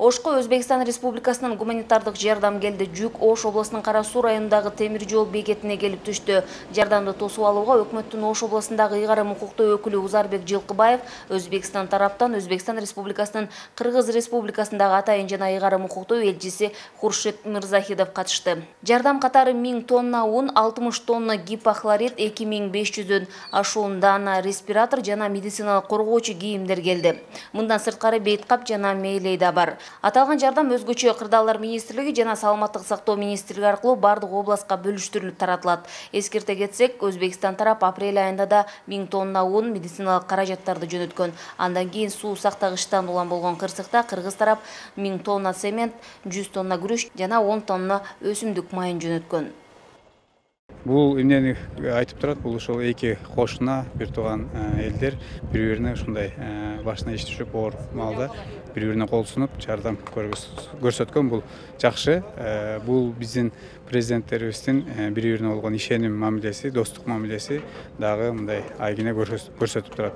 Ошко Өзбекстан Республикасынын гуманитардык жардам келди. Жүк Ош облусунун Кара Суу районундагы темир жол бекетине келип түштү. Жардамды тосуп алууга өкмөттүн Ош облусундагы ыйгарым укуктуу өкүлү Узарбек Жылкыбаев Өзбекстан тараптан Өзбекстан Республикасынын Кыргыз Республикасындагы атайын жана ыйгарым укуктуу элчиси Хуршет Мырзахидов катышты. Жардам катары 1000 тонна ун, 60 тонна гипохлорид, 2500дөн ашуун даана респиратор жана медициналык коргоочу кийимдер келди. Мындан сырткары бейткап жана мейлей да бар. Аталган жардам өзгөчө Кырдаалдар министрлиги жана Саламаттык сактоо министрлиги аркылуу бардык областка бөлүштүрүлүп таратылат. Эскерте кетсек, Өзбекстан тарап апрель айында да 1000 тонна ун медициналык каражаттарды жөнөткөн. Андан кийин суу сактагычтан улам болгон кырсыкта Кыргыз тарап 1000 тонна цемент, 100 тонна күрүч жана 10 тонна өсүмдүк майын жөнөткөн. Бул эмнени айтып турат? Бул ошол эки кошуна бир тууган элдер бири-бирине ушундай башына иш түшүп оор маалда бири-бирине кол сунуп жардам көрсөткөн. Бул жакшы. Бул биздин президенттерибиздин бири-бирине болгон ишеним мамилеси, достук мамилеси дагы мындай айкине көрсөтүп турат.